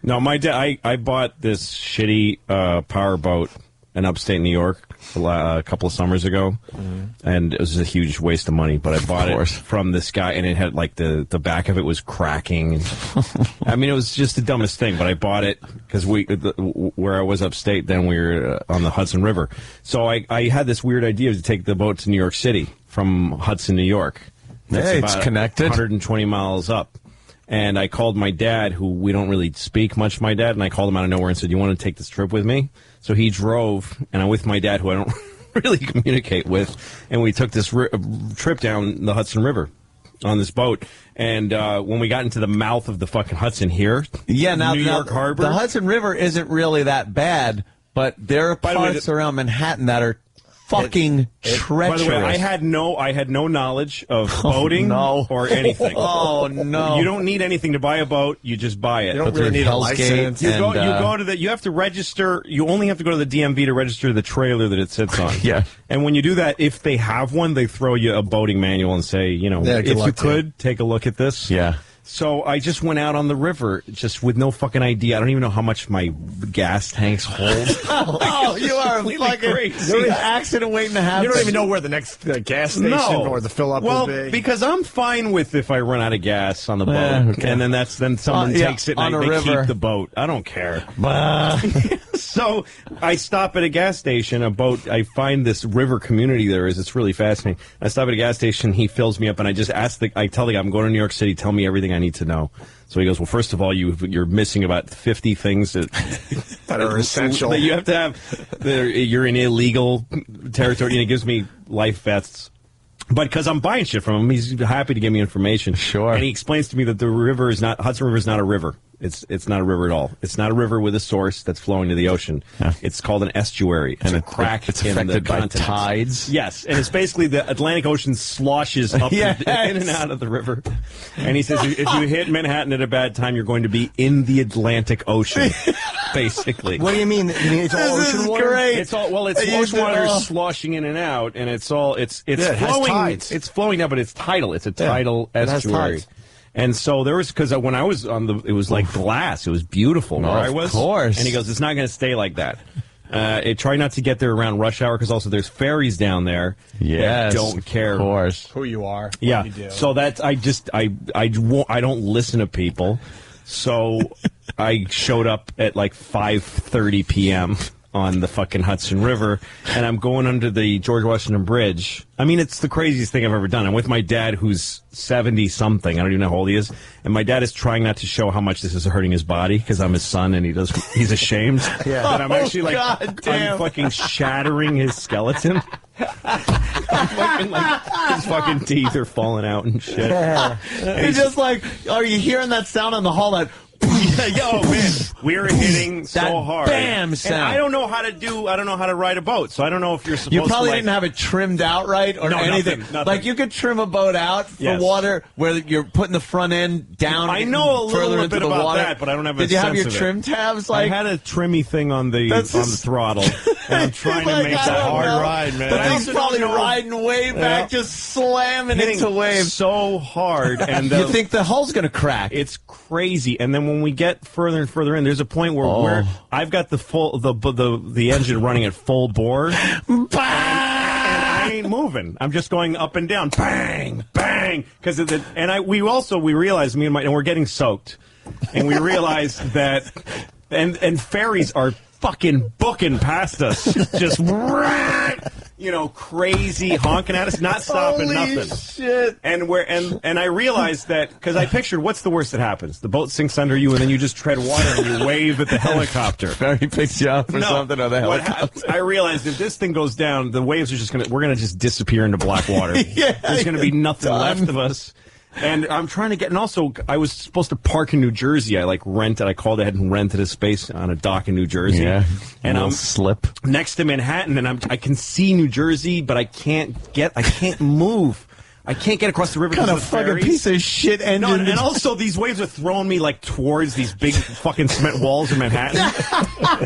No, my dad. I bought this shitty power boat in upstate New York a couple of summers ago, and it was a huge waste of money. But I bought it from this guy, and it had like the back of it was cracking. I mean, it was just the dumbest thing. But I bought it because where I was upstate, then we were on the Hudson River. So I had this weird idea to take the boat to New York City from Hudson, New York. Hey, it's connected. 120 miles up. And I called my dad, who we don't really speak much, my dad, and I called him out of nowhere and said, "You want to take this trip with me?" So he drove, and I'm with my dad, who I don't really communicate with, and we took this trip down the Hudson River on this boat. And when we got into the mouth of the fucking Hudson here, now, New York Harbor. The Hudson River isn't really that bad, but there are parts around Manhattan that are fucking treacherous. By the way, I had no knowledge of boating or anything. Oh no! You don't need anything to buy a boat. You just buy it. You don't really need a license. You go to the. You have to register. You only have to go to the DMV to register the trailer that it sits on. Yeah. And when you do that, if they have one, they throw you a boating manual and say, if you could take a look at this. Yeah. So I just went out on the river just with no fucking idea. I don't even know how much my gas tanks hold. You are fucking crazy. Accident waiting to happen. You don't even know where the next gas station or the fill up will be. Well, because I'm fine with if I run out of gas on the boat, and then someone takes it and they keep the boat. I don't care. So I stop at a gas station, I find this river community there is. It's really fascinating. I stop at a gas station, he fills me up, and I just I tell the guy, I'm going to New York City, tell me everything I need to know. So he goes, well, first of all, you're missing about 50 things that are essential. That you have to have. You're in illegal territory, and he gives me life vests. But because I'm buying shit from him, he's happy to give me information. Sure. And he explains to me that Hudson River is not a river. It's not a river at all. It's not a river with a source that's flowing to the ocean. Yeah. It's called an estuary. It's a crack it's in affected the by continents. tides. Yes, and it's basically the Atlantic Ocean sloshes up in and out of the river. And he says if you hit Manhattan at a bad time, you're going to be in the Atlantic Ocean, basically. What do you mean? You mean it's all ocean water? Great. It's ocean water sloshing in and out, and it's flowing. It's flowing now, but it's tidal. It's a tidal estuary. And so there was, because when I was it was like glass. It was beautiful where I was. Of course. And he goes, it's not going to stay like that. Try not to get there around rush hour, because also there's ferries down there. Yes, that don't care. Of course. Who you are. Yeah. You do. So that's, I don't listen to people. So I showed up at like 5:30 p.m. on the fucking Hudson River, and I'm going under the George Washington Bridge. I mean, it's the craziest thing I've ever done. I'm with my dad, who's 70-something. I don't even know how old he is. And my dad is trying not to show how much this is hurting his body, because I'm his son, and he's ashamed that I'm actually I'm fucking shattering his skeleton. His fucking teeth are falling out and shit. And he's just like, are you hearing that sound on the hall? That yo, man, we were hitting so hard. Bam sound. And I don't know how to ride a boat, so I don't know if you're supposed to. You probably didn't have it trimmed out right or anything. Nothing. Like, you could trim a boat out for water where you're putting the front end down. I know a little bit about that, but I don't have. Did you have your trim tabs? Like, I had a trimmy thing on the throttle. And I'm trying to make that hard ride, man. But he's probably riding way back, just slamming into waves so hard, and you think the hull's gonna crack. It's crazy. And then when we get further and further in, there's a point where I've got the engine running at full bore, and I ain't moving. I'm just going up and down, bang, bang, because of we realized, me and we're getting soaked, and we realized that and ferries are fucking booking past us, just crazy honking at us, not stopping. Holy nothing. Shit. And I realized that, because I pictured, what's the worst that happens? The boat sinks under you, and then you just tread water and you wave at the helicopter. Ferry picks you up or something, or the helicopter. I realized if this thing goes down, the waves are we're gonna just disappear into black water. There's gonna be nothing left of us. And I'm trying to and also, I was supposed to park in New Jersey. I called ahead and rented a space on a dock in New Jersey. Yeah. And I'm slip next to Manhattan, and I can see New Jersey, but I can't move. I can't get across the river. What kind of because fucking piece of shit engine? No, and also these waves are throwing me like towards these big fucking cement walls in Manhattan.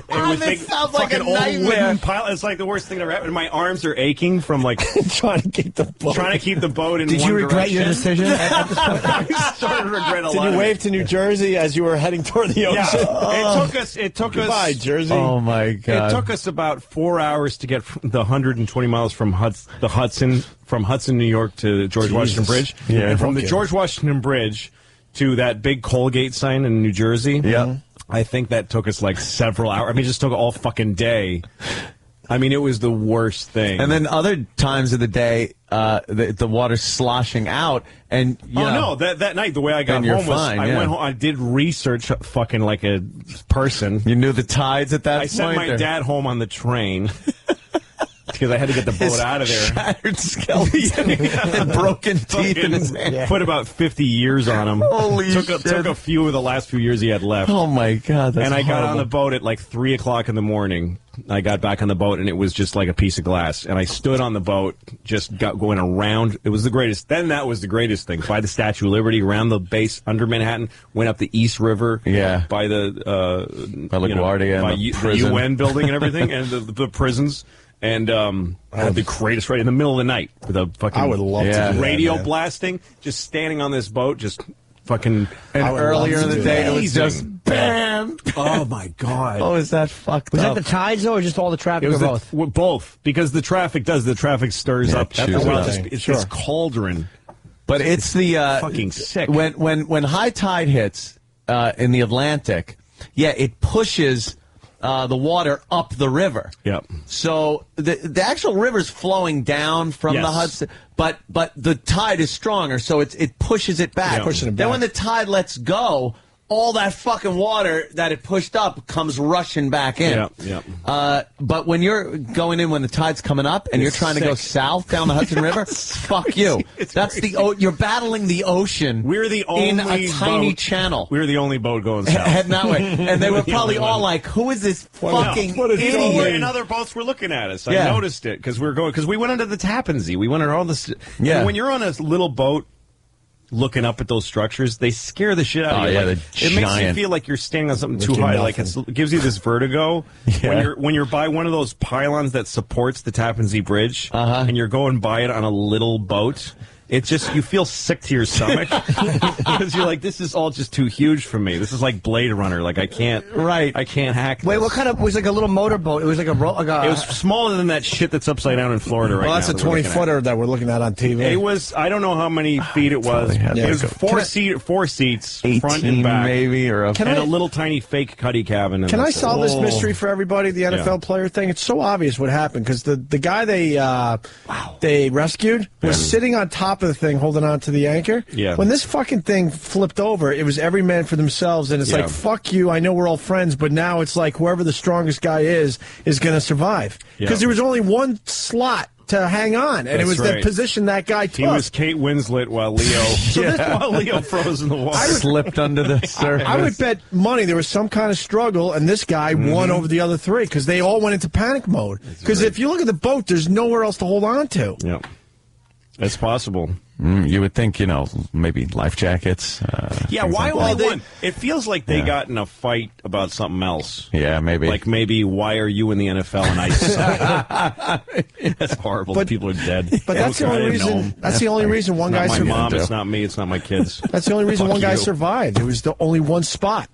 And This sounds like fucking a nightmare. Old pile. It's like the worst thing that ever happened. My arms are aching from like trying to keep the boat. in Did one you regret direction. your decision? I started to regret a lot. Did you wave to New Jersey as you were heading toward the ocean? Yeah. It took Goodbye, us. Jersey. Oh my God! It took us about 4 hours to get the 120 miles from the Hudson, New York to George Washington Bridge, Yeah. and from the George Washington Bridge to that big Colgate sign in New Jersey. Yeah. I think that took us like several hours. I mean, it just took all fucking day. I mean, it was the worst thing. And then other times of the day, the water's sloshing out, and no, that night the way I got Then you're home was fine, I yeah. went home. I did research fucking like a person. you knew the tides at that I point. sent my dad home on the train because I had to get the boat out of there. Shattered skeleton and broken teeth in his hand. Put about 50 years on him. Holy took shit. a few of the last few years he had left. Oh my God! That's and I got on horrible. the boat at like 3 o'clock in the morning. I got back on the boat, and it was just like a piece of glass. And I stood on the boat, just going around. It was the greatest. Then that was the greatest thing. By the Statue of Liberty, around the base under Manhattan, went up the East River. Yeah. By the By LaGuardia by and the the prison. UN building and everything, and the prisons. And had the greatest right in the middle of the night with a fucking I would love to do that, radio man. blasting, just standing on this boat, just fucking. And I would earlier love in to the do day, that. it was just bam. Oh my God! Oh, is that fucked Was up? that the tides, though, or just all the traffic, It was or both? both because the traffic stirs Yeah, up. chews That's it why up. it's this cauldron. But it's the fucking sick. when high tide hits in the Atlantic. Yeah, it pushes the water up the river. Yep. So the actual river's flowing down from Yes. the Hudson, but the tide is stronger, so it pushes it back. Yeah. Pushing it Then back. when the tide lets go, all that fucking water that it pushed up comes rushing back in. But when you're going in when the tide's coming up and you're trying to go sick. south down the Hudson River, fuck you. It's That's crazy. you're battling the ocean. We're the only in a tiny boat- channel. We're the only boat going south. Heading that way, and they were The probably only all one. like, "Who is this What fucking is he doing? idiot?" And other boats were looking at us. I Yeah. noticed it because we went under the Tappan Zee. We went under all this. Yeah. And when you're on a little boat looking up at those structures, they scare the shit out Oh, of you. yeah, Like, they're it makes you giant. feel like you're standing on something Look too at high. Like nothing. it gives you this vertigo Yeah. when you're by one of those pylons that supports the Tappan Zee Bridge, and you're going by it on a little boat. It's just, you feel sick to your stomach because you're like, this is all just too huge for me. This is like Blade Runner. Like I can't hack. Wait, this. what kind of, was it like a little motorboat? It was like a, It was smaller than that shit that's upside down in Florida right now. Well, that's a that we're looking at. 20-footer that we're looking at on TV. It was, I don't know how many feet it was. probably had It was like four seats, 18 front and back. maybe, or a. Can and I- a little tiny fake cuddy cabin. Can I that's it. solve this mystery for everybody? The NFL player thing. It's so obvious what happened because the guy they rescued was sitting on top of the thing, holding on to the anchor. Yeah. When this fucking thing flipped over, it was every man for themselves, and it's Yeah. like, fuck you. I know we're all friends, but now it's like whoever the strongest guy is going to survive because Yeah. there was only one slot to hang on, and it That's was the right. position that guy took. He was Kate Winslet while Leo froze in the water. slipped under the surface. I would bet money there was some kind of struggle, and this guy won over the other three because they all went into panic mode. Because if you look at the boat, there's nowhere else to hold on to. Yeah, it's possible. You would think, maybe life jackets. Yeah, things why like only that. one? It feels like they got in a fight about something else. Yeah, maybe. Like maybe why are you in the NFL and I suck? That's horrible. But- People are dead. But that's the I only didn't know reason. him. That's the only reason one Not guy my survived. mom. do. It's not me. It's not my kids. That's the only reason Fuck one guy you. survived. There was only one spot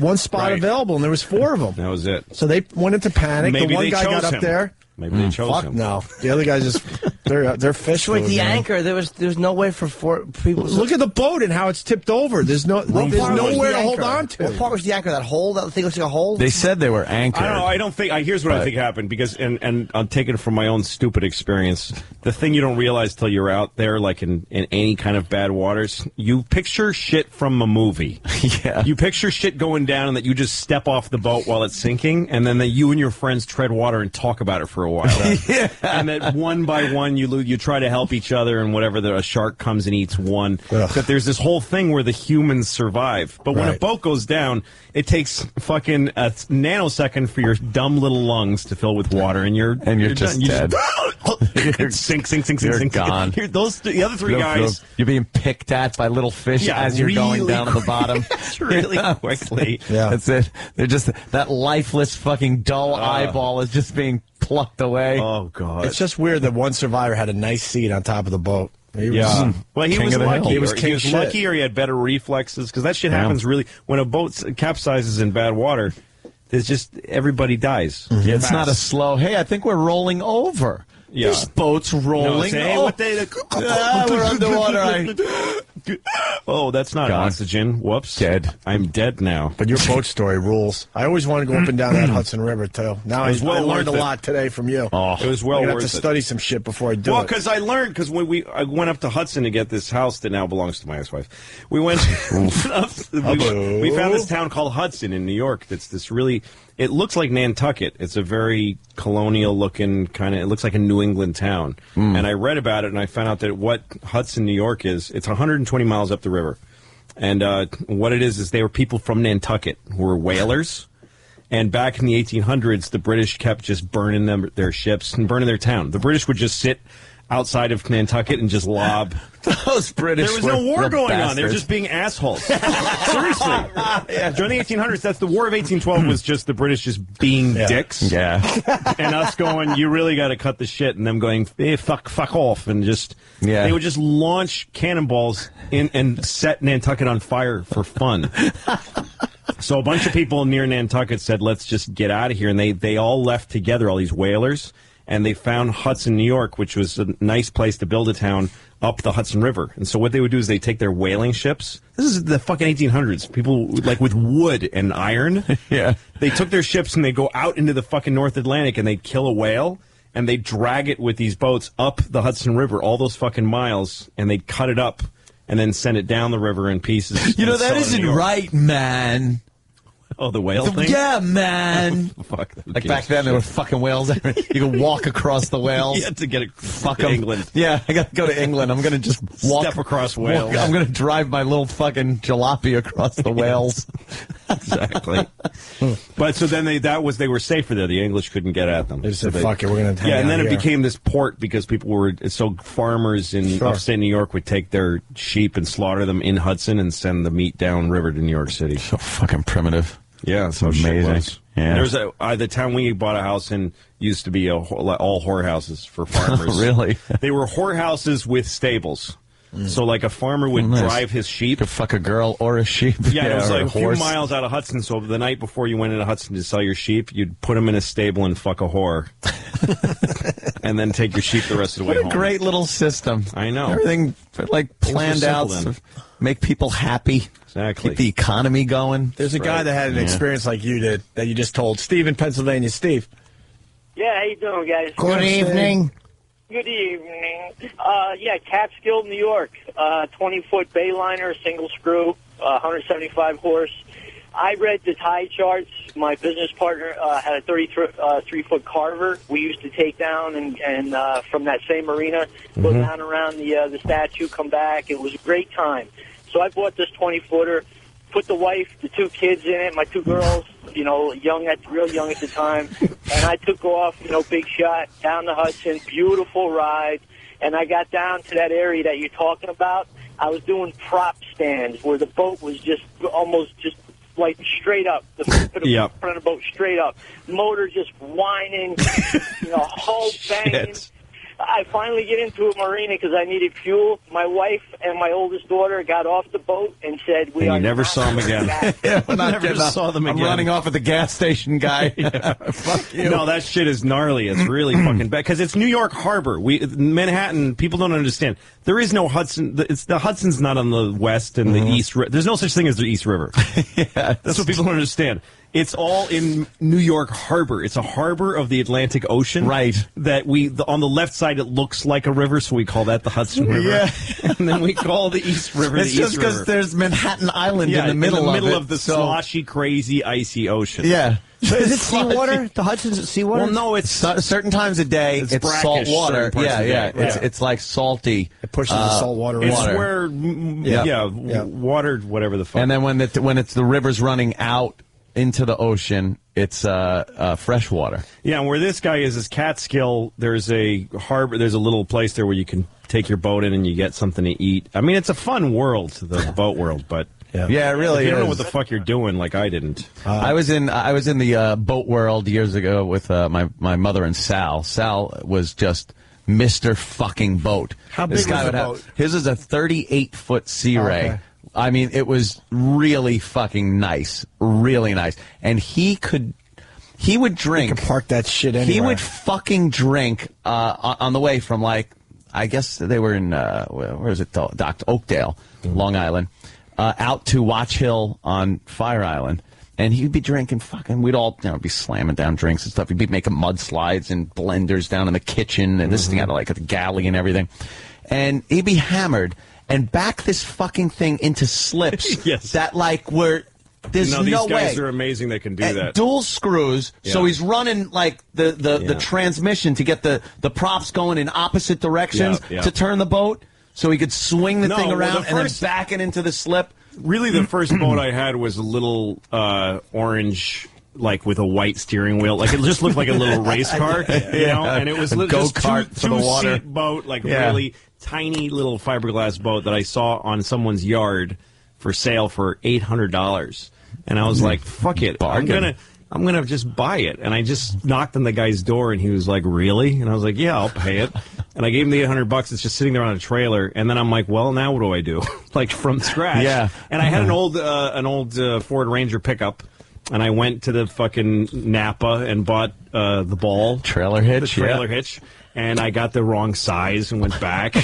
Right. available, and there was four of them. That was it. So they went into panic. Maybe the one they guy chose got up him. there. Maybe they chose Fuck him. no. The other guys just they're fish So with food, the man. anchor, there was no way for people. Look at the boat and how it's tipped over. There's What part was nowhere the to hold anchor? on to. What part was the anchor? That hole? That thing looks like a hole? They said they were anchored. I don't know. I don't think. Here's what I think happened because, and I'm taking it from my own stupid experience. The thing you don't realize till you're out there, like in any kind of bad waters, you picture shit from a movie. Yeah. You picture shit going down, and that you just step off the boat while it's sinking, and then that you and your friends tread water and talk about it for a while. Yeah. And that one by one you try to help each other, and whatever, a shark comes and eats one. But there's this whole thing where the humans survive. But when a boat goes down, it takes fucking a nanosecond for your dumb little lungs to fill with water, and you're just dead. Sink. You're gone. The other three guys. You're being picked at by little fish as you're going down to the bottom. Really quickly. Yeah. That's it. They're just, that lifeless fucking dull eyeball is just being plucked away. Oh, God. It's just weird that one survivor had a nice seat on top of the boat. He well, he was lucky. He was lucky, or he had better reflexes, because that shit happens really when a boat capsizes in bad water. There's just everybody dies. It's not a slow. Hey, I think we're rolling over. Yeah. This boat's rolling. Hey, we're underwater. Oh, that's not oxygen. Whoops. Dead. I'm dead now. But your boat story rules. I always wanted to go up and down that Hudson River, too. Now I learned a lot today from you. Oh, it was well worth it. I have to study some shit before I do it. Well, because I learned, because when I went up to Hudson to get this house that now belongs to my ex-wife. We went up, we found this town called Hudson in New York that's this really... It looks like Nantucket. It's a very colonial-looking kind of... It looks like a New England town. And I read about it, and I found out that what Hudson, New York is, it's 120 miles up the river. And what it is they were people from Nantucket who were whalers. And back in the 1800s, the British kept just burning their ships and burning their town. The British would just sit outside of Nantucket and just lob. Those British. There was no war going on. They were just being assholes. Seriously. During the 1800s, that's the War of 1812 was just the British just being dicks. Yeah. And us going, you really got to cut the shit, and them going, fuck off, and just they would just launch cannonballs and set Nantucket on fire for fun. So a bunch of people near Nantucket said, let's just get out of here, and they all left together, all these whalers. And they found Hudson, New York, which was a nice place to build a town up the Hudson River. And so what they would do is they take their whaling ships. This is the fucking 1800s. People, like, with wood and iron. Yeah. They took their ships and they go out into the fucking North Atlantic and they'd kill a whale. And they'd drag it with these boats up the Hudson River, all those fucking miles. And they'd cut it up and then send it down the river in pieces. You know, that isn't right, man. Oh, the whale thing? Yeah, man. Fuck. Like back then, there were fucking whales. You could walk across the whales. You had to get it. Fuck to England. Yeah, I got to go to England. I'm going to just step across whales. I'm going to drive my little fucking jalopy across the whales. Exactly. But so then they were safer there. The English couldn't get at them. They just said, fuck it, we're going to and then it became this port because people were, so farmers in upstate New York would take their sheep and slaughter them in Hudson and send the meat down river to New York City. So fucking primitive. Yeah, it's amazing. Yeah. There's the town we bought a house in used to be all whorehouses for farmers. Really? They were whorehouses with stables. So like a farmer would drive his sheep. You could fuck a girl or a sheep. Yeah, it was like a few horse. miles out of Hudson. So the night before you went into Hudson to sell your sheep, you'd put them in a stable and fuck a whore. And then take your sheep the rest of the way home. What a great little system. I know. Everything like planned out to make people happy. Exactly. Keep the economy going. There's a guy that had an experience like you did that you just told. Steve in Pennsylvania. Steve. Yeah, how you doing, guys? Good evening. Good evening. Catskill, New York. 20-foot bayliner, single screw, 175 horse. I read the tide charts. My business partner had a 33-foot Carver. We used to take down and from that same marina, go down around the statue, come back. It was a great time. So I bought this 20-footer, put the wife, the two kids in it, my two girls, real young at the time, and I took off, big shot, down the Hudson, beautiful ride, and I got down to that area that you're talking about. I was doing prop stands where the boat was just almost just like straight up, the front of the boat straight up, motor just whining, hull banging. I finally get into a marina because I needed fuel. My wife and my oldest daughter got off the boat and said, "We are." You never saw them again. Never saw them again. I'm running off at the gas station guy. Fuck you. No, that shit is gnarly. It's really fucking bad because it's New York Harbor. Manhattan. People don't understand. There is no Hudson. The Hudson's not on the west and the east. There's no such thing as the East River. Yeah, that's what people don't understand. It's all in New York Harbor. It's a harbor of the Atlantic Ocean. Right. That on the left side, it looks like a river, so we call that the Hudson River. Yeah. And then we call the East River It's the just East River. because there's Manhattan Island in the middle of the sloshy, crazy, icy ocean. Yeah. So is it seawater? The Hudson's seawater? Well, no, it's certain times of day, it's brackish salt water. certain parts Yeah, of the yeah. day. It's like salty. It pushes the salt water. It's water. where, water, whatever the fuck. And then when it's the river's running out into the ocean, it's fresh water. Yeah, and where this guy is Catskill. There's a harbor. There's a little place there where you can take your boat in and you get something to eat. I mean, it's a fun world, the boat world, but Yeah, it really if you is. don't know what the fuck you're doing, like I didn't. I was in the boat world years ago with my mother and Sal. Sal was just Mr. fucking boat. How big this guy was the would boat? His is a 38-foot Sea Ray. Okay. I mean, it was really fucking nice, really nice. And he would drink. You can park that shit anywhere. He would fucking drink on the way from, like, I guess they were in where is it? Oakdale, Long Island. Out to Watch Hill on Fire Island, and he'd be drinking fucking. We'd all be slamming down drinks and stuff. He'd be making mudslides and blenders down in the kitchen, and this thing had like a galley and everything. And he'd be hammered and back this fucking thing into slips Yes. that like were. There's These no guys way. are amazing. They can do that. Dual screws, so Yeah. he's running like the transmission to get the props going in opposite directions Yeah. to turn the boat, so he could swing the No, thing well, around the and then first- back it into the slip. Really, the first boat I had was a little orange, like with a white steering wheel. Like it just looked like a little race car, you know. And it was A just go-kart for the water. two-seat boat, like Yeah. really tiny little fiberglass boat that I saw on someone's yard for sale for $800. And I was like, "Fuck it, Bargain. I'm gonna just buy it." And I just knocked on the guy's door, and he was like, "Really?" And I was like, "Yeah, I'll pay it." And I gave him the $800. It's just sitting there on a trailer. And then I'm like, "Well, now what do I do?" Like from scratch. Yeah. And I had an old Ford Ranger pickup, and I went to the fucking Napa and bought the ball Trailer hitch, the trailer yeah. hitch. And I got the wrong size and went back.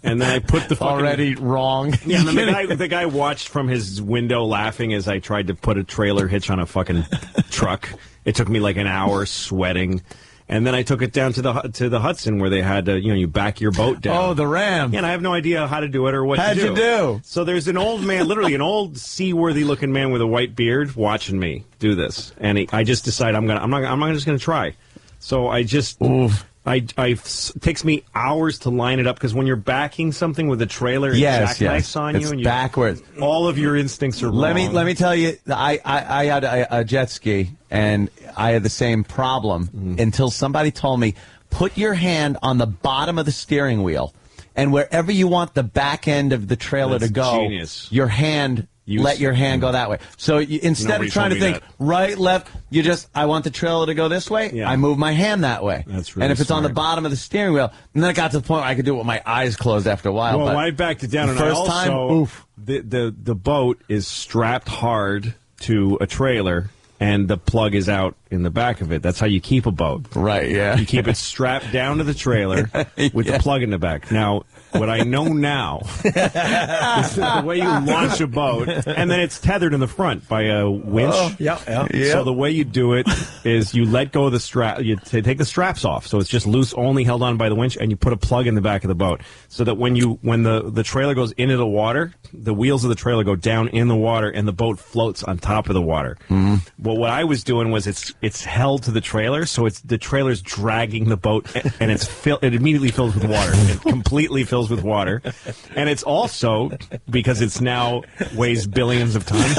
And then I put the fucking Already wrong. Yeah, and then the guy watched from his window laughing as I tried to put a trailer hitch on a fucking truck. It took me like an hour sweating. And then I took it down to the Hudson where they had to, you back your boat down. Oh, the Ram. Yeah, and I have no idea how to do it or what How'd to do. you do? So there's an old man, literally an old seaworthy looking man with a white beard watching me do this. And I just decided I'm not just going to try. So I just... Oof. It takes me hours to line it up because when you're backing something with a trailer, it jackknifes on it's you, and backwards. all of your instincts are wrong. Let me tell you, I had a jet ski and I had the same problem until somebody told me, put your hand on the bottom of the steering wheel, and wherever you want the back end of the trailer That's to go, genius. your hand. Let your hand go that way. So instead Nobody of trying to told me think that. right, left, I want the trailer to go this way. Yeah. I move my hand that way. That's really and if it's on the smart. bottom of the steering wheel, and then it got to the point where I could do it with my eyes closed after a while. Well, but I backed it down, and first I also, time, oof. The boat is strapped hard to a trailer, and the plug is out in the back of it. That's how you keep a boat. Right, yeah. You keep it strapped down to the trailer with the plug in the back. Now, what I know now is the way you launch a boat, and then it's tethered in the front by a winch. Oh, yeah. So the way you do it is you let go of the strap, you take the straps off, so it's just loose, only held on by the winch, and you put a plug in the back of the boat, so that when the trailer goes into the water, the wheels of the trailer go down in the water, and the boat floats on top of the water. Mm-hmm. Well, what I was doing was it's held to the trailer, so the trailer's dragging the boat, and it immediately fills with water. It completely fills with water, and it's also, because it's now weighs billions of tons,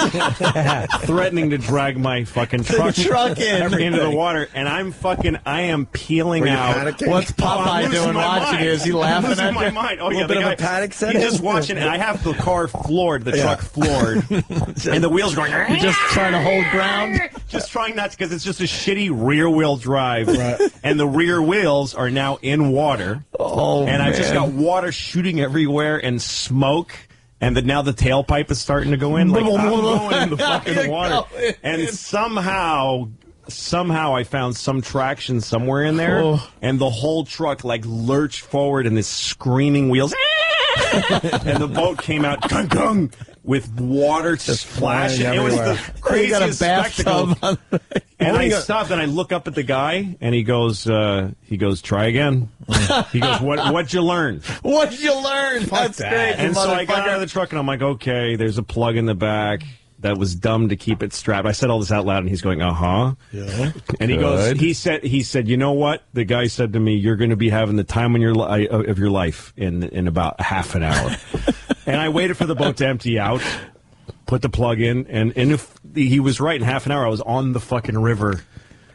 threatening to drag my fucking truck into the water, and I am peeling out. panicking? What's I'm Popeye losing doing my watching mind. you? Is he laughing I'm losing at my you? mind. Oh, A yeah, little bit the of a guy, panic set he's in? just watching, and I have the car floored, the truck floored, and the wheels going. You're just trying to hold ground. Just trying not to, because it's just a shitty rear-wheel drive, and the rear wheels are now in water. Oh, and I've just man. got water shooting everywhere and smoke, and now the tailpipe is starting to go in. Like, I'm going in the fucking water, and somehow I found some traction somewhere in there, and the whole truck like lurched forward, and this screaming wheels. and the boat came out gung, gung, with water splashing. It was the craziest spectacle. And I stopped and I look up at the guy and he goes, try again. He goes, what'd you learn? What'd you learn? That's great. And so I got out of the truck and I'm like, okay, there's a plug in the back. That was dumb to keep it strapped. I said all this out loud, and he's going, Yeah. And he goes, he said, you know what? The guy said to me, you're going to be having the time of your life in about half an hour. And I waited for the boat to empty out, put the plug in, and if he was right, in half an hour, I was on the fucking river.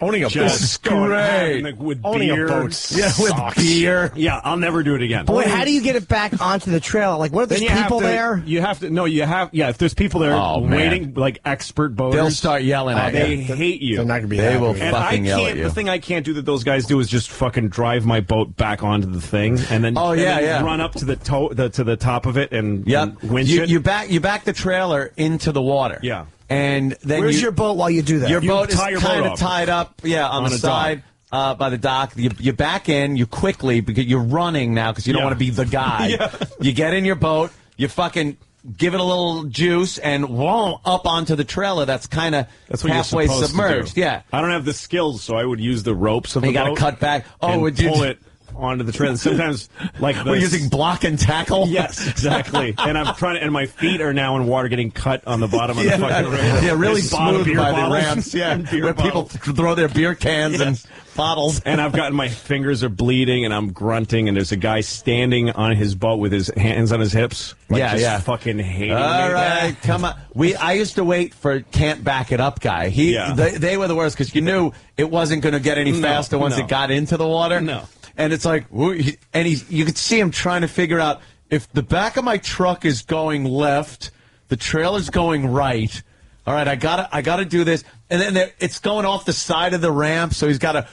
Owning a boat is great. With owning beer, a boat with beer. Yeah, I'll never do it again. But wait, how do you get it back onto the trailer? Like, what are these people there? You have to. No, you have. Yeah, if there's people there waiting, like expert boaters, they'll start yelling at you. They hate you. They're not gonna be. They happy. will And fucking yell at you. The thing I can't do that those guys do is just fucking drive my boat back onto the thing and then run up to the to the top of it and winch it. You back the trailer into the water. Yeah. And then where's your boat while you do that? Your boat is tie your kind boat of tied up, on the side by the dock. You back in, you quickly, because you're running now because you don't want to be the guy. You get in your boat, you fucking give it a little juice, and up onto the trailer that's kind of halfway submerged. Yeah. I don't have the skills, so I would use the ropes of the boat. You got to cut back. And pull it onto the trailer. Sometimes, like we're using block and tackle. Yes, exactly. And I'm trying to, and my feet are now in water, getting cut on the bottom of the fucking river. Yeah, really smooth beer by bottles. the ramps. Yeah, where people throw their beer cans and bottles. And I've gotten my fingers are bleeding, and I'm grunting. And there's a guy standing on his boat with his hands on his hips. Like, fucking hating me. All right, come on. I used to wait for can't back it up guy. They were the worst because you knew it wasn't going to get any faster once it got into the water. No. And it's like, you could see him trying to figure out if the back of my truck is going left, the trailer's going right. All right, I gotta do this, and then it's going off the side of the ramp, so he's got to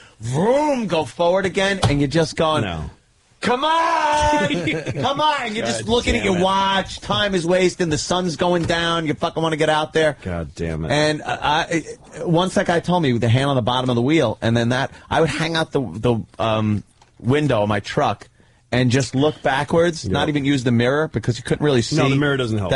go forward again, and you're just going, come on, come on. You're just looking at your watch. Time is wasting. The sun's going down. You fucking want to get out there. God damn it. And once that guy told me with the hand on the bottom of the wheel, and then I would hang out the window of my truck and just look backwards, not even use the mirror because you couldn't really see. No, the mirror doesn't help.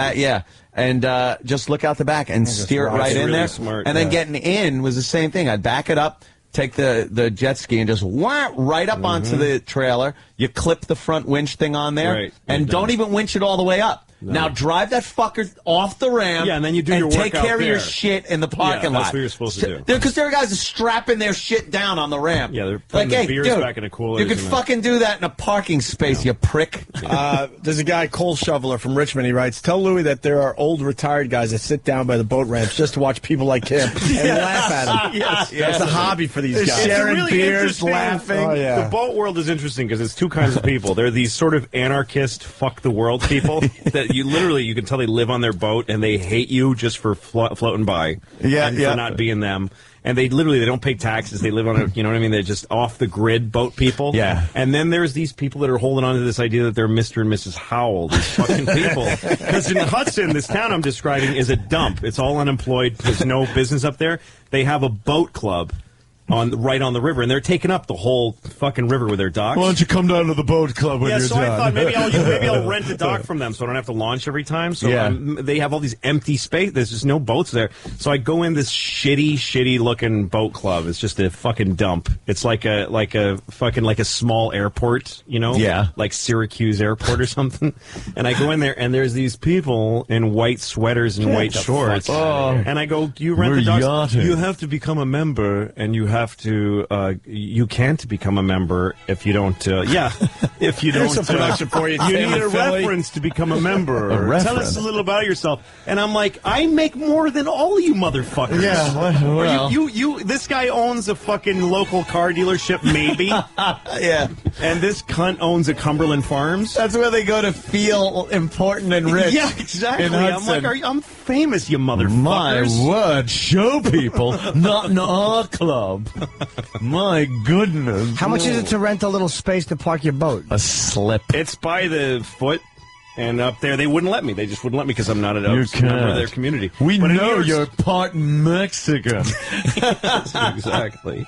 And just look out the back and steer it right in there. Smart, and then getting in was the same thing. I'd back it up, take the jet ski and just right up onto the trailer. You clip the front winch thing on there, and don't even winch it all the way up. No. Now drive that fucker off the ramp. Yeah, and then you do your work take care out of your there. shit in the parking lot. That's what you're supposed to do. Because there are guys strapping their shit down on the ramp. Yeah, they're putting the beers back in a cooler. You could fucking do that in a parking space, you prick. There's a guy, Coal Shoveler from Richmond. He writes, "Tell Louis that there are old retired guys that sit down by the boat ramps just to watch people like him and laugh at him. That's a hobby for these guys. Sharing really beers, laughing. Oh, the boat world is interesting because it's two kinds of people. There are these sort of anarchist, fuck the world people that you can tell they live on their boat and they hate you just for floating by for not being them. And they don't pay taxes. They live on a, you know what I mean? They're just off the grid boat people. Yeah. And then there's these people that are holding on to this idea that they're Mr. and Mrs. Howell, these fucking people. Because in Hudson, this town I'm describing is a dump. It's all unemployed. There's no business up there. They have a boat club right on the river, and they're taking up the whole fucking river with their docks. Why don't you come down to the boat club when you're done? I thought maybe I'll rent a dock from them so I don't have to launch every time. So they have all these empty space. There's just no boats there. So I go in this shitty looking boat club. It's just a fucking dump. It's like a small airport, you know? Yeah. Like Syracuse Airport or something. And I go in there, and there's these people in white sweaters and white shorts. And I go, do you rent the docks? You have to become a member, and you have to you can't become a member if you don't if you don't Here's some production for you. you need a reference to become a member. Tell us a little about yourself. And I'm like, I make more than all you motherfuckers. Yeah, this guy owns a fucking local car dealership, maybe. Yeah. And this cunt owns a Cumberland Farms. That's where they go to feel important and rich. Yeah, exactly. I'm like, I'm famous, you motherfuckers. My word, show people, not in our club. My goodness. How much is it to rent a little space to park your boat? A slip. It's by the foot, and up there they wouldn't let me. They just wouldn't let me because I'm not a member of their community. We know you're part Mexican. Exactly.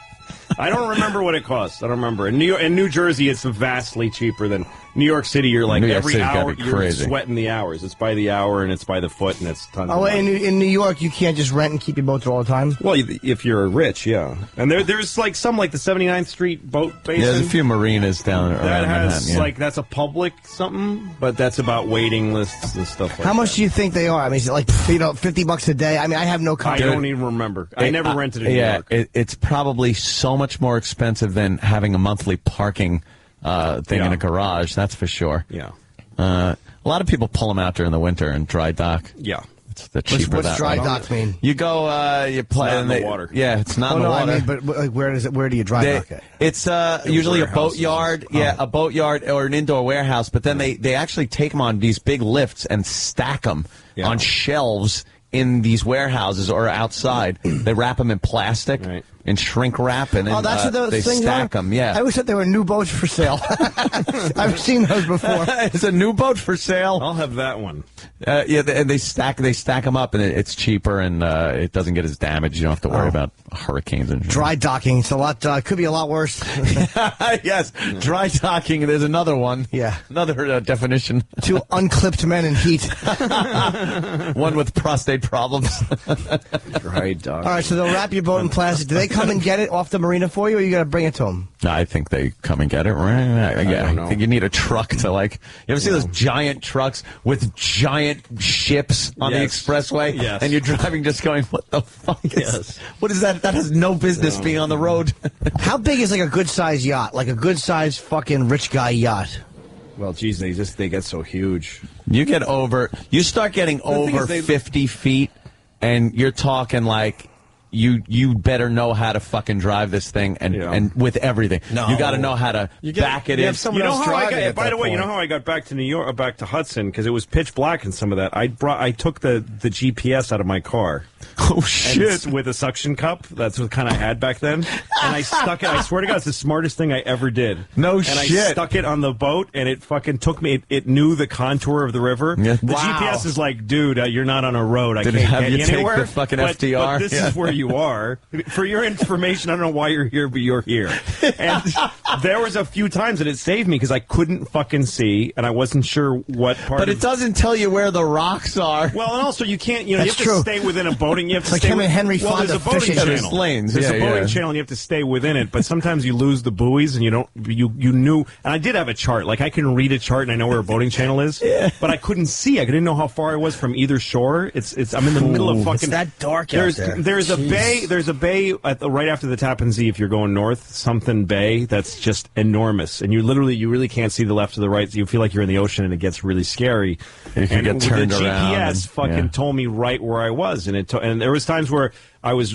I don't remember what it costs. I don't remember. In New Jersey, it's vastly cheaper than New York City. You're like every hour you're sweating the hours. It's by the hour and it's by the foot and it's tons. Oh, in New York, you can't just rent and keep your boat there all the time. Well, if you're rich, yeah. And there's like some like the 79th Street boat basin. Yeah, there's a few marinas down around that has Manhattan, like that's a public something, but that's about waiting lists and stuff like that. How much do you think they are? I mean, is it like $50 a day? I mean, I have no concept. I don't even remember. I never rented in New York. It's probably so much more expensive than having a monthly parking thing in a garage. That's for sure. Yeah. A lot of people pull them out during the winter and dry dock. Yeah. It's the cheaper What's that dry way. dock mean? You go, you play in the water. Yeah, it's not in the water. I mean, but like, where do you dry dock it? It's usually a boatyard. Yeah, a boatyard or an indoor warehouse. But then they actually take them on these big lifts and stack them on shelves in these warehouses or outside. They wrap them in plastic and shrink wrap, and then that's what those they things stack them. Yeah, I always thought they were new boats for sale. I've seen those before. It's a new boat for sale. I'll have that one. Yeah, and they stack them up, and it's cheaper, and it doesn't get as damaged. You don't have to worry about hurricanes and dry docking. It's a lot. Could be a lot worse. Yes, dry docking. There's another one. Yeah, another definition. Two unclipped men in heat. One with prostate problems. Dry dock. All right, so they'll wrap your boat in plastic. Do they come and get it off the marina for you, or you got to bring it to them? I think they come and get it. I think you need a truck to like. You ever see those giant trucks with giant ships on the expressway? Yes. And you're driving, just going, "What the fuck is? What is that? That has no business being on the road." How big is like a good size yacht? Like a good size fucking rich guy yacht? Well, geez, they get so huge. You start getting over 50 feet, and you're talking like. You better know how to fucking drive this thing and with everything. No. You got to know how to back it in. You know how I got, by the way, you know how I got back to New York, back to Hudson, because it was pitch black in some of that. I took the GPS out of my car. Oh shit! With a suction cup. That's what kind of I had back then. And I stuck it. I swear to God, it's the smartest thing I ever did. No and shit. I stuck it on the boat, and it fucking took me. It knew the contour of the river. Yeah. The GPS is like, dude, you're not on a road. I Did can't it have get you take anywhere. the fucking but FDR? This is where you are. For your information, I don't know why you're here, but you're here. And there was a few times that it saved me because I couldn't fucking see, and I wasn't sure what part. But it doesn't tell you where the rocks are. Well, and also you can't. You have true. to stay within a boating. You have to like stay him and Henry well, Fonda there's a boating fishing. channel. Lanes. There's a Yeah, boating channel, and you have to stay within it. But sometimes you lose the buoys, and you don't. You knew, and I did have a chart. Like I can read a chart, and I know where a boating channel is. But I couldn't see. I didn't know how far I was from either shore. I'm in the middle of fucking. It's that dark out there. There's a bay. There's a bay right after the Tappan Zee. If you're going north, something bay that's just enormous, and you really can't see the left or the right. So you feel like you're in the ocean, and it gets really scary. You can get turned the around. GPS fucking told me right where I was, and and there was times where I was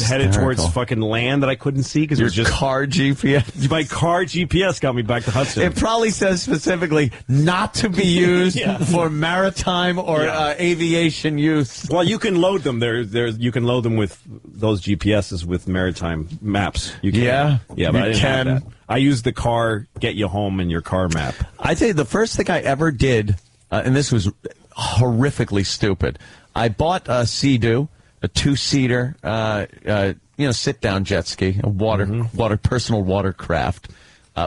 headed towards fucking land that I couldn't see because it was just car GPS. My car GPS got me back to Hudson. It probably says specifically not to be used for maritime or aviation use. Well, you can load them. You can load them with those GPSs with maritime maps. You can. Yeah, but I didn't have that. I used the car get you home in your car map. I tell you, the first thing I ever did, and this was horrifically stupid. I bought a Sea-Doo, a two-seater, sit-down jet ski, a personal watercraft.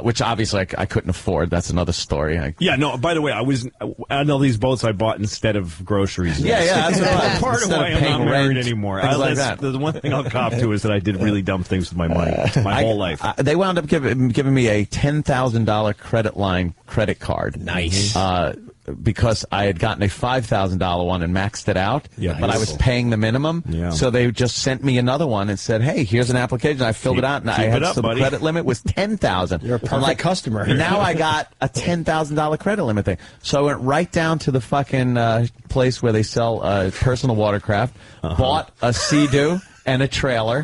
Which obviously I couldn't afford. That's another story. By the way, I know these boats I bought instead of groceries. That's part of why I'm not married anymore. That. The one thing I'll cop to is that I did really dumb things with my money my whole life. They wound up giving me a $10,000 credit card. Nice. Because I had gotten a $5,000 one and maxed it out, but I was paying the minimum. Yeah. So they just sent me another one and said, "Hey, here's an application." I filled it out, and the credit limit was $10,000. You're a perfect customer. Now I got a $10,000 credit limit thing. So I went right down to the fucking place where they sell personal watercraft, bought a Sea-Doo and a trailer.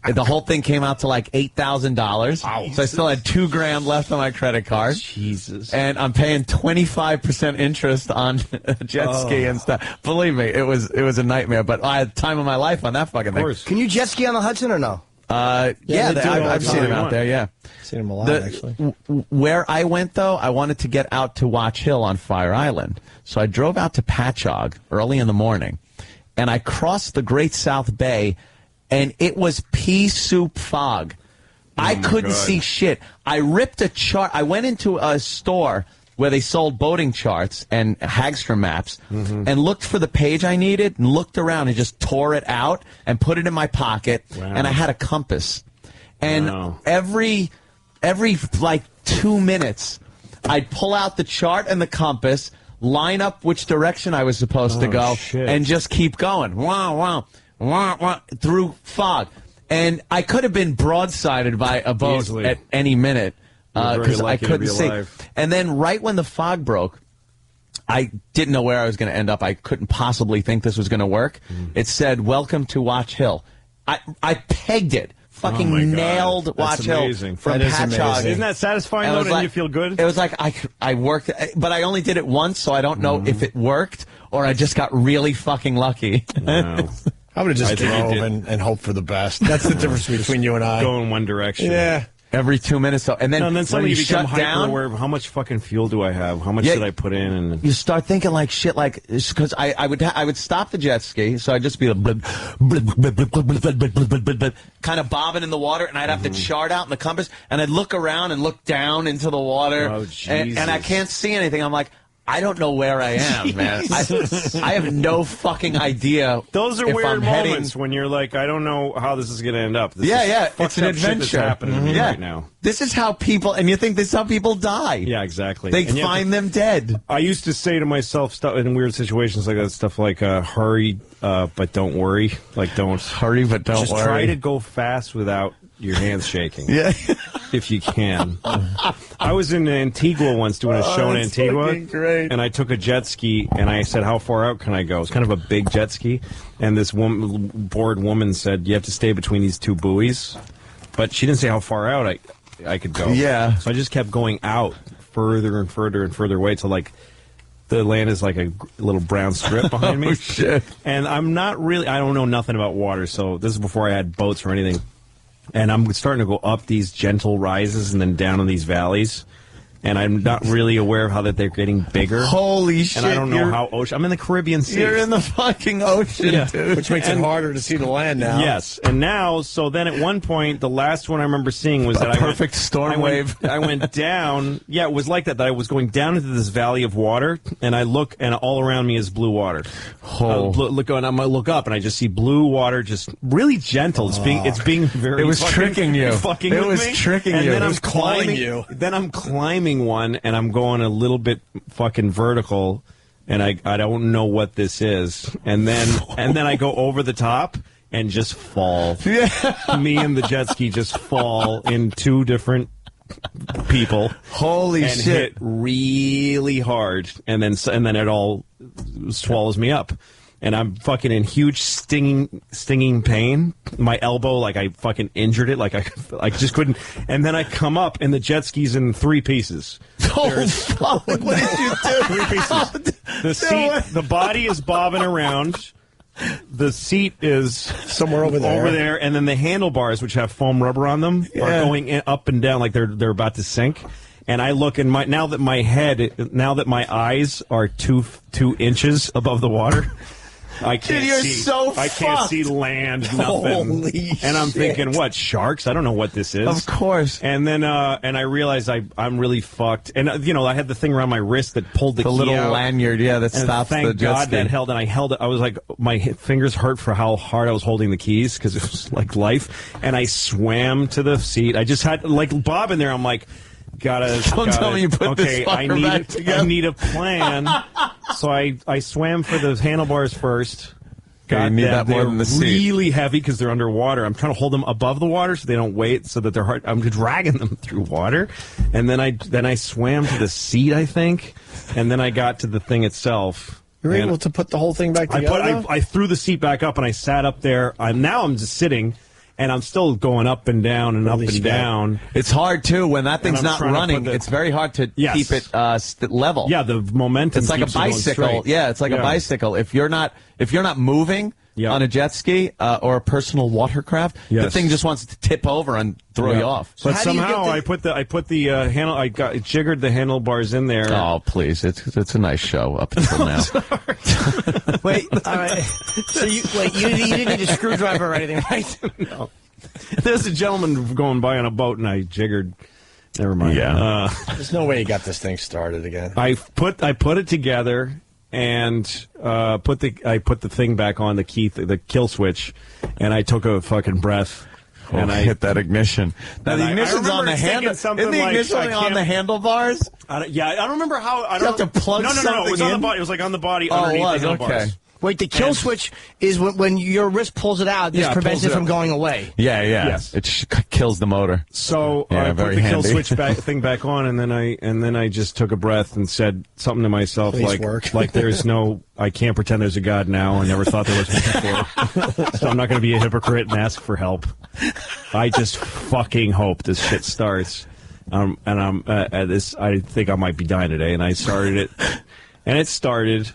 The whole thing came out to like $8,000. So I still had $2,000 left on my credit card. Jesus. And I'm paying 25% interest on jet ski and stuff. Believe me, it was a nightmare. But I had the time of my life on that fucking thing. Can you jet ski on the Hudson or no? I've seen them out there. Yeah, seen them a lot actually. Where I went though, I wanted to get out to Watch Hill on Fire Island, so I drove out to Patchogue early in the morning, and I crossed the Great South Bay. And it was pea soup fog. I couldn't see shit. I ripped a chart. I went into a store where they sold boating charts and Hagstrom maps and looked for the page I needed and looked around and just tore it out and put it in my pocket. Wow. And I had a compass. And every like 2 minutes, I'd pull out the chart and the compass, line up which direction I was supposed to go, and just keep going. Through fog. And I could have been broadsided by a boat Easily. at any minute because I couldn't see. Alive. And then right when the fog broke, I didn't know where I was going to end up. I couldn't possibly think this was going to work. It said, "Welcome to Watch Hill." I pegged it. Fucking nailed Watch Hill from Patchogue. Isn't that satisfying, though? Didn't you feel good? It was like I worked, but I only did it once, so I don't know if it worked or I just got really fucking lucky. Wow. I would have just drove and hoped for the best. That's the difference between you and I. Go in one direction. Yeah. Every 2 minutes, though. And then suddenly when you become shut down, hyper-aware of how much fucking fuel do I have? How much did I put in? And you start thinking like shit, like because I would stop the jet ski, so I'd just be like, kind of bobbing in the water, and I'd have to chart out in the compass, and I'd look around and look down into the water, and I can't see anything. I'm like, I don't know where I am, man. I have no fucking idea. Those are weird moments when you're like, I don't know how this is going to end up. It's an adventure happening to me right now. This is how people, and you think this is how people die. Yeah, exactly. They find them dead. I used to say to myself stuff in weird situations like that, stuff like, hurry, but don't worry. Like, don't hurry, but don't just worry. Try to go fast without your hands shaking. Yeah. If you can. I was in Antigua once doing a show in Antigua. Great. And I took a jet ski, and I said, how far out can I go? It's kind of a big jet ski. And this bored woman said, you have to stay between these two buoys. But she didn't say how far out I could go. Yeah. So I just kept going out further and further and further away till, like, the land is like a little brown strip behind me. Oh, shit. And I don't know nothing about water, so this is before I had boats or anything. And I'm starting to go up these gentle rises and then down in these valleys. And I'm not really aware of how that they're getting bigger. Holy shit. And I don't know how ocean. I'm in the Caribbean Sea. You're in the fucking ocean, dude. Which makes it harder to see the land now. Yes. And now, so then at one point, the last one I remember seeing was that perfect storm wave. I went that it was like that I was going down into this valley of water, and I look, and all around me is blue water. Oh. I might look up, and I just see blue water, just really gentle. It's being very. It was tricking you. Fucking it with was me. tricking and you. Then it I'm was climbing you. Then I'm climbing one, and I'm going a little bit fucking vertical, and I don't know what this is, and then I go over the top and just fall. Yeah. Me and the jet ski just fall in two different people. Holy and shit! Hit really hard, and then it all swallows me up. And I'm fucking in huge stinging pain. My elbow, like I fucking injured it, like I just couldn't. And then I come up, and the jet ski's in 3 pieces. Oh, fuck. What did you do? 3 pieces. The seat, the body is bobbing around. The seat is somewhere over there. And then the handlebars, which have foam rubber on them, are going up and down like they're about to sink. And I look, and now that my eyes are 2 inches above the water, I can't see. I can't see land, nothing. Holy shit. And I'm thinking, what, sharks? I don't know what this is. Of course. And then and I realized I'm really fucked. And I had the thing around my wrist that pulled the key little out. lanyard, that stops thank the jet God ski. that held, and I held it. I was like, my fingers hurt for how hard I was holding the keys because it was like life. And I swam to the seat. I just had like Bob in there. I'm like, Don't tell me you put this fucker back together. I need a plan. So I swam for the handlebars first. You need that more than the seat. Really heavy because they're underwater. I'm trying to hold them above the water so they don't weight, so that they're hard. I'm dragging them through water, and then I swam to the seat, I think, and then I got to the thing itself. You're able to put the whole thing back together? I threw the seat back up, and I sat up there. Now I'm just sitting. And I'm still going up and down and up and down. It's hard, too, when that thing's not running. It's very hard to keep it level. Yeah, the momentum. It's like a bicycle. Yeah, it's like a bicycle. If you're not moving on a jet ski or a personal watercraft, the thing just wants to tip over and throw you off. But somehow I put the handle. I jiggered the handlebars in there. Oh, please! It's a nice show up until now. Wait, all right. So you didn't need a screwdriver or anything, right? No. There's a gentleman going by on a boat, and I jiggered. Never mind. Yeah. There's no way you got this thing started again. I put it together and put the thing back on the kill switch, and I took a fucking breath. And I hit that ignition. Now the I ignition's on the thinking handle. something Isn't the like, ignition I on the handlebars? I don't remember how. I You don't have to plug No, it was something on the in? body. It was like on the body Oh, underneath it was, the handlebars. okay. Wait, the kill switch is when your wrist pulls it out. This Yeah, it prevents pulls it it from up. going away. Yeah. Yes. It kills the motor. So Yeah, I put very the kill handy. switch thing back on, and then I just took a breath and said something to myself Please work. like there's no, I can't pretend there's a God now. I never thought there was one before, so I'm not going to be a hypocrite and ask for help. I just fucking hope this shit starts. And I'm at this. I think I might be dying today, and I started it, and it started.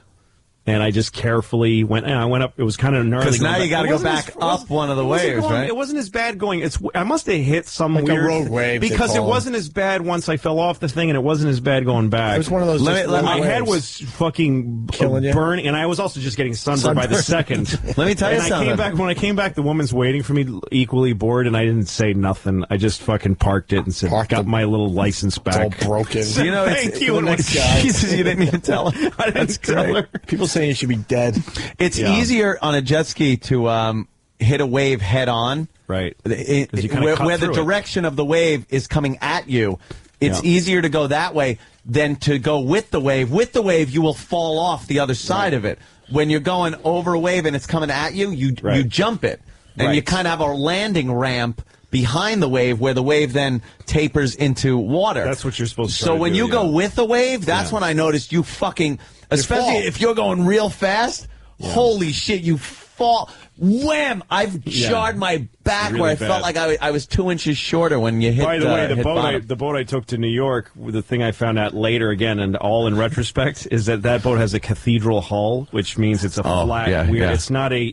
And I just carefully went. And I went up. It was kind of gnarly. Because now you got to go It wasn't back up one of the waves, right? It wasn't as bad going. I must have hit some Like a weird rogue wave, they because it call 'em. wasn't as bad once I fell off the thing, and it wasn't as bad going back. It was one of those. My head was fucking Killing you? burning, and I was also just getting sunburned by the second. Let me tell you and something. When I came back, the woman's waiting for me, equally bored, and I didn't say nothing. I just fucking parked it and said, "Got my little license It's all back." broken. So, you know, Thank you. The next guy. Jesus, you didn't even tell her. I didn't tell her. People saying you should be dead. It's Yeah. easier on a jet ski to hit a wave head on. Right. 'Cause you kinda Where, cut where the through it. direction of the wave is coming at you. It's Yeah. easier to go that way than to go with the wave. With the wave, you will fall off the other side of it. When you're going over a wave and it's coming at you, you Right. jump it. And Right. you kind of have a landing ramp behind the wave where the wave then tapers into water. That's what you're supposed to So try to when do, you go yeah. with the wave, that's Yeah. when I noticed you fucking, especially fall. if you're going real fast, holy shit, you fall. Wham! I've jarred my back Really where I bad. felt like I was 2 inches shorter when you hit. By the way, hit bottom. the boat I took to New York, the thing I found out later again, and all in retrospect, is that boat has a cathedral hull, which means it's a flat, yeah, weird. yeah. It's not a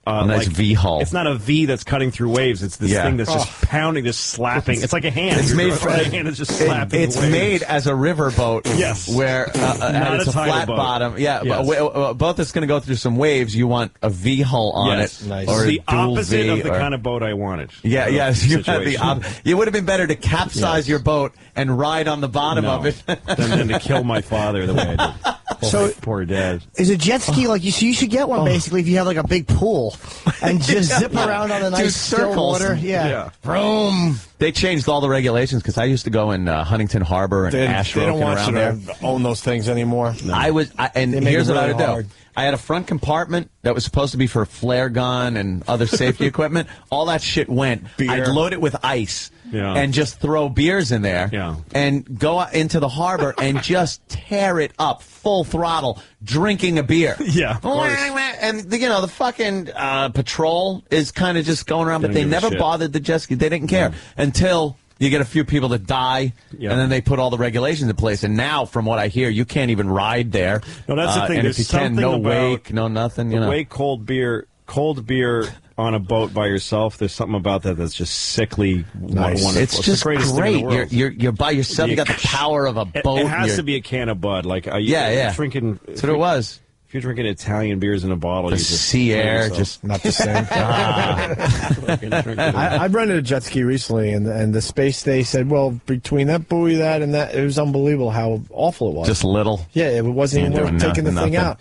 nice V hull. It's not a V that's cutting through waves. It's this thing that's just pounding, just slapping. It's like a hand. It's made for a hand is just slapping. It's waves. made as a river boat. Yes. Where and it's a a tidal flat boat. bottom. Yeah, Yes. but boat that's going to go through some waves. You want a V hull on Yes. it, Nice. or the a dual opposite V, of the or- kind of boat I wanted. Yeah, yes, you had the situation. It would have been better to capsize your boat and ride on the bottom No. of it. than to kill my father the way I did. So- poor dad. Is a jet ski like you? So you should get one basically if you have like a big pool and just zip around on the Do nice still circles. water. Yeah. Vroom. They changed all the regulations because I used to go in Huntington Harbor and They Asheville don't want around you there. to own those things anymore. And They make here's it what I really would do. hard. I had a front compartment that was supposed to be for flare gun and other safety equipment. All that shit went. Beer. I'd load it with ice Yeah. and just throw beers in there Yeah. and go out into the harbor and just tear it up full throttle, drinking a beer. Yeah, of course. And, the fucking patrol is kind of just going around, but they Didn't give a never shit. bothered the jet ski. They didn't care until you get a few people that die, Yeah. and then they put all the regulations in place. And now, from what I hear, you can't even ride there. No, that's the thing. And There's if you can, something no about wake, no nothing. You The know, way cold beer on a boat by yourself, there's something about that that's just sickly Nice. wonderful. it's just the greatest thing in great. the world. You're by yourself. You got the power of a boat. It has You're- to be a can of Bud. Like Yeah. Drinking. That's what it was. If you're drinking Italian beers in a bottle, The you just sea kill air, yourself. just Not the same. Fucking drink it. I rented a jet ski recently, and the space they said, well, between that buoy, that, and that, it was unbelievable how awful it was. just little. yeah, it wasn't even You're worth doing taking the thing nothing. out.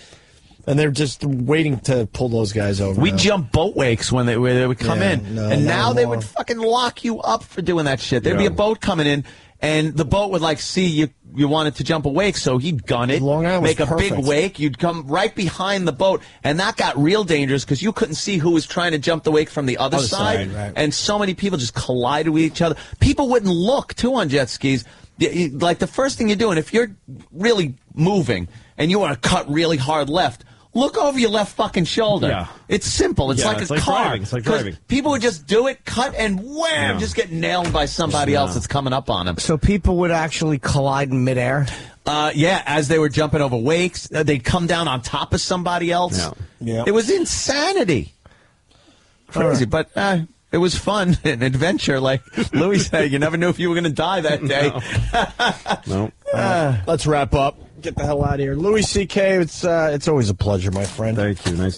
And they're just waiting to pull those guys over. We now. jump boat wakes when they would come Yeah, in, no, and not now they anymore. would fucking lock you up for doing that shit. There'd be Yeah. a boat coming in, and the boat would like see you wanted to jump a wake, so he'd gun it, Long Island was make a big perfect. wake. You'd come right behind the boat, and that got real dangerous because you couldn't see who was trying to jump the wake from the other side, right. and so many people just collided with each other. People wouldn't look too on jet skis. Like the first thing you're doing, if you're really moving and you want to cut really hard left. Look over your left fucking shoulder. Yeah. It's simple. It's Yeah, like it's a like car. driving. It's like 'Cause driving. people would just do it, cut, and wham, Yeah. just get nailed by somebody else that's coming up on them. So people would actually collide in midair. Yeah, as they were jumping over wakes, they'd come down on top of somebody else. Yeah. Yeah. It was insanity. Crazy, but it was fun, an adventure. Like Louis said, you never knew if you were going to die that day. No. Let's wrap up. Get the hell out of here. Louis C.K., it's always a pleasure, my friend. Thank you. Nice.